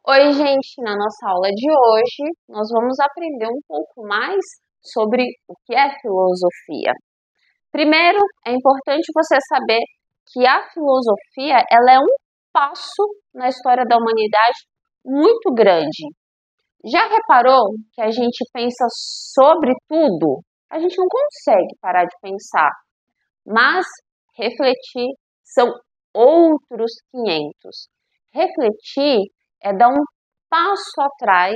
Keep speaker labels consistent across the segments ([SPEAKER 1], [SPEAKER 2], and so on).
[SPEAKER 1] Oi, gente! Na nossa aula de hoje, nós vamos aprender um pouco mais sobre o que é filosofia. Primeiro, é importante você saber que a filosofia ela é um passo na história da humanidade muito grande. Já reparou que a gente pensa sobre tudo? A gente não consegue parar de pensar, mas refletir são outros 500. Refletir é dar um passo atrás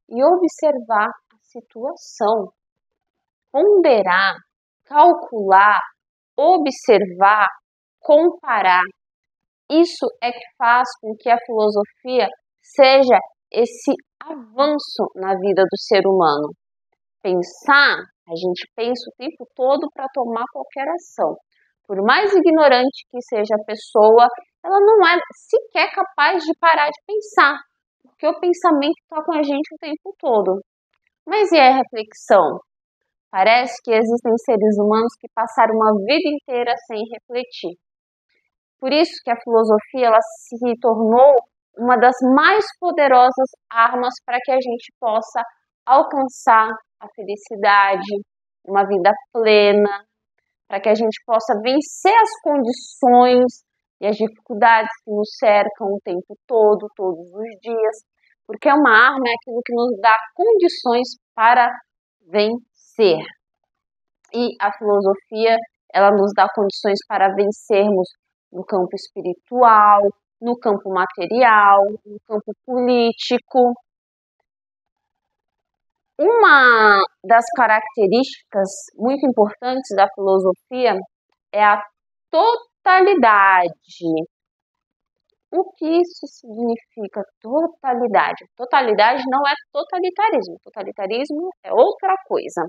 [SPEAKER 1] e observar a situação, ponderar, calcular, observar, comparar. Isso é que faz com que a filosofia seja esse avanço na vida do ser humano. Pensar, a gente pensa o tempo todo para tomar qualquer ação. Por mais ignorante que seja a pessoa, ela não é sequer capaz de parar de pensar, porque o pensamento está com a gente o tempo todo. Mas e a reflexão? Parece que existem seres humanos que passaram uma vida inteira sem refletir. Por isso que a filosofia ela se tornou uma das mais poderosas armas para que a gente possa alcançar a felicidade, uma vida plena, para que a gente possa vencer as condições e as dificuldades que nos cercam o tempo todo, todos os dias, porque uma arma é aquilo que nos dá condições para vencer. E a filosofia, ela nos dá condições para vencermos no campo espiritual, no campo material, no campo político. Uma das características muito importantes da filosofia é a totalidade. O que isso significa, totalidade? Totalidade não é totalitarismo. Totalitarismo é outra coisa.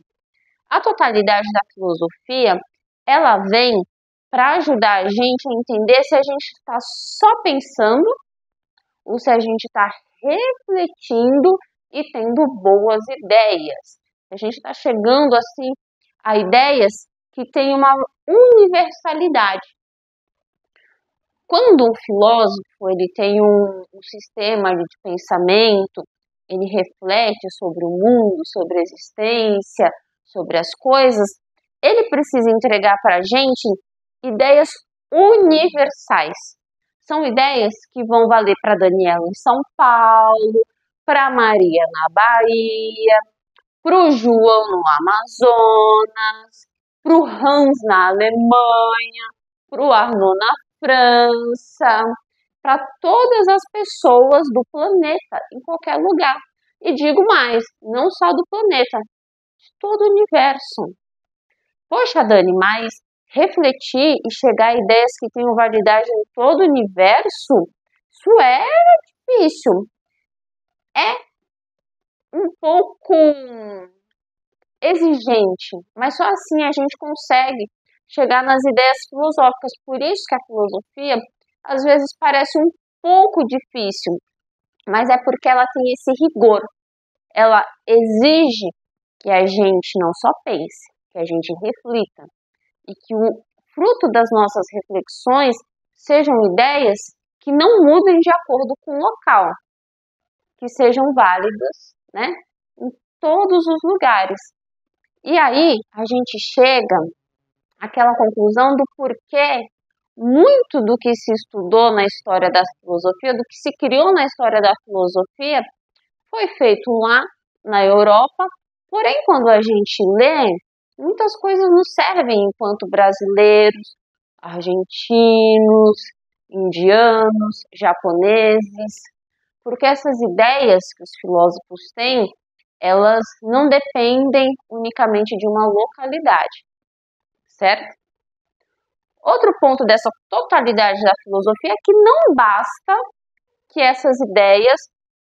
[SPEAKER 1] A totalidade da filosofia, ela vem para ajudar a gente a entender se a gente está só pensando ou se a gente está refletindo e tendo boas ideias. A gente está chegando assim a ideias que têm uma universalidade. Quando um filósofo ele tem um sistema de pensamento, ele reflete sobre o mundo, sobre a existência, sobre as coisas, ele precisa entregar para a gente ideias universais. São ideias que vão valer para Daniela em São Paulo, para Maria na Bahia, para o João no Amazonas, para o Hans na Alemanha, para o Arnaud na França, para todas as pessoas do planeta, em qualquer lugar. E digo mais, não só do planeta, de todo o universo. Poxa, Dani, mas refletir e chegar a ideias que tenham validade em todo o universo, isso é difícil. É um pouco exigente, mas só assim a gente consegue chegar nas ideias filosóficas. Por isso que a filosofia às vezes parece um pouco difícil, mas é porque ela tem esse rigor. Ela exige que a gente não só pense, que a gente reflita e que o fruto das nossas reflexões sejam ideias que não mudem de acordo com o local, que sejam válidas, né, em todos os lugares. E aí a gente chega àquela conclusão do porquê muito do que se estudou na história da filosofia, do que se criou na história da filosofia, foi feito lá na Europa. Porém, quando a gente lê, muitas coisas nos servem enquanto brasileiros, argentinos, indianos, japoneses, porque essas ideias que os filósofos têm, elas não dependem unicamente de uma localidade, certo? Outro ponto dessa totalidade da filosofia é que não basta que essas ideias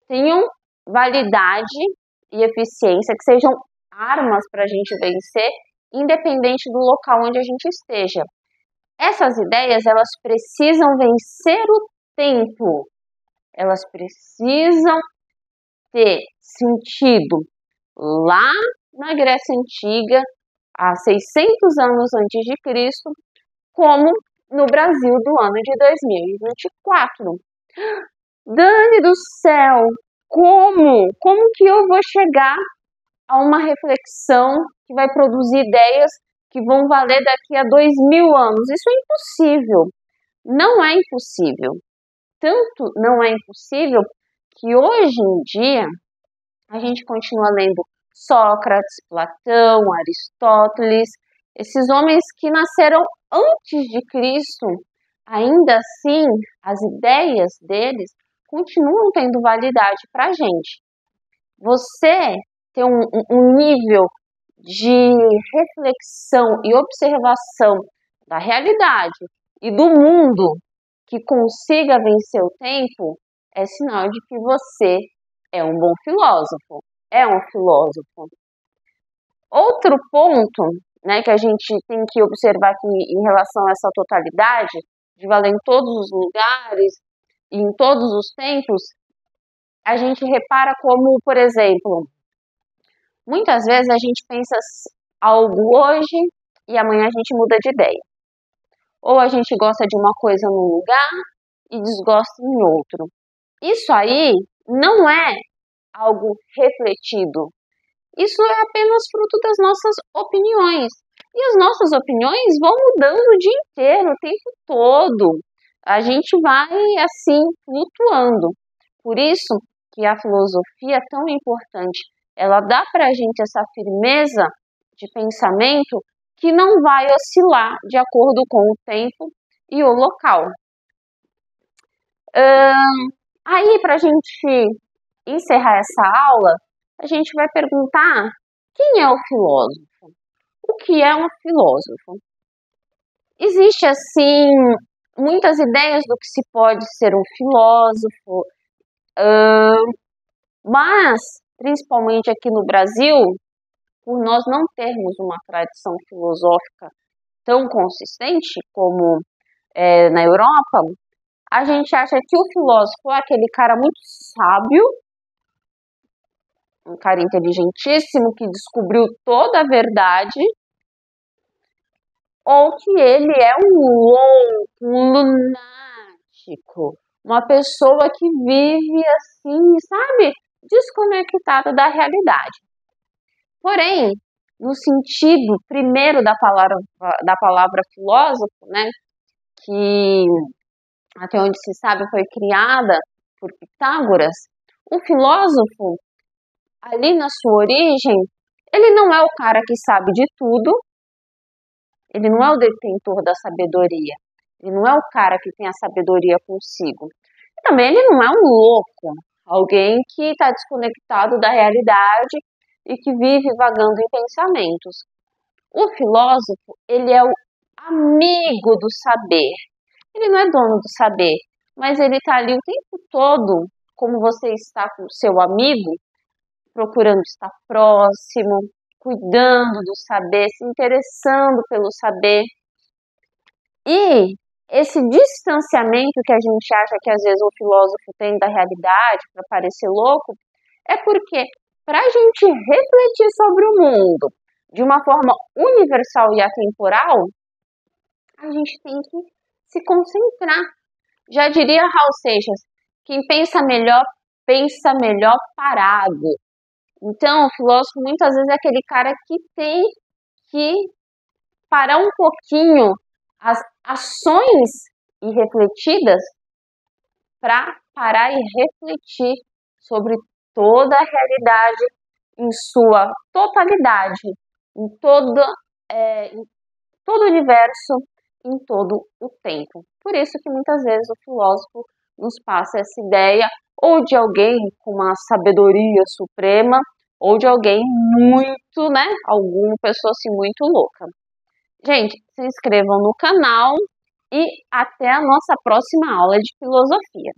[SPEAKER 1] tenham validade e eficiência, que sejam armas para a gente vencer, independente do local onde a gente esteja. Essas ideias, elas precisam vencer o tempo, elas precisam ter sentido lá na Grécia Antiga, há 600 anos antes de Cristo, como no Brasil do ano de 2024. Dani do céu, como que eu vou chegar a uma reflexão que vai produzir ideias que vão valer daqui a 2000 anos? Isso é impossível. Não é impossível. Tanto não é impossível que hoje em dia a gente continua lendo Sócrates, Platão, Aristóteles, esses homens que nasceram antes de Cristo. Ainda assim, as ideias deles continuam tendo validade para a gente. Você tem um nível de reflexão e observação da realidade e do mundo que consiga vencer o tempo, é sinal de que você é um bom filósofo, é um filósofo. Outro ponto, né, que a gente tem que observar aqui em relação a essa totalidade, de valer em todos os lugares e em todos os tempos, a gente repara como, por exemplo, muitas vezes a gente pensa algo hoje e amanhã a gente muda de ideia. Ou a gente gosta de uma coisa num lugar e desgosta em outro. Isso aí não é algo refletido. Isso é apenas fruto das nossas opiniões. E as nossas opiniões vão mudando o dia inteiro, o tempo todo. A gente vai, assim, flutuando. Por isso que a filosofia é tão importante. Ela dá para a gente essa firmeza de pensamento que não vai oscilar de acordo com o tempo e o local. Aí, para a gente encerrar essa aula, a gente vai perguntar: quem é o filósofo? O que é um filósofo? Existe, assim, muitas ideias do que se pode ser um filósofo, mas, principalmente aqui no Brasil, por nós não termos uma tradição filosófica tão consistente como na Europa, a gente acha que o filósofo é aquele cara muito sábio, um cara inteligentíssimo que descobriu toda a verdade, ou que ele é um louco, um lunático, uma pessoa que vive assim, sabe, desconectada da realidade. Porém, no sentido primeiro da palavra filósofo, né, que até onde se sabe foi criada por Pitágoras, o filósofo, ali na sua origem, ele não é o cara que sabe de tudo, ele não é o detentor da sabedoria, ele não é o cara que tem a sabedoria consigo. E também ele não é um louco, alguém que está desconectado da realidade e que vive vagando em pensamentos. O filósofo, ele é o amigo do saber. Ele não é dono do saber, mas ele está ali o tempo todo, como você está com o seu amigo, procurando estar próximo, cuidando do saber, se interessando pelo saber. E esse distanciamento que a gente acha que às vezes o filósofo tem da realidade para parecer louco, é porque para a gente refletir sobre o mundo de uma forma universal e atemporal, a gente tem que se concentrar. Já diria Raul Seixas, quem pensa melhor parado. Então, o filósofo muitas vezes é aquele cara que tem que parar um pouquinho as ações irrefletidas para parar e refletir sobre toda a realidade em sua totalidade, em todo o universo, em todo o tempo. Por isso que muitas vezes o filósofo nos passa essa ideia ou de alguém com uma sabedoria suprema, ou de alguém muito, né, alguma pessoa assim muito louca. Gente, se inscrevam no canal e até a nossa próxima aula de filosofia.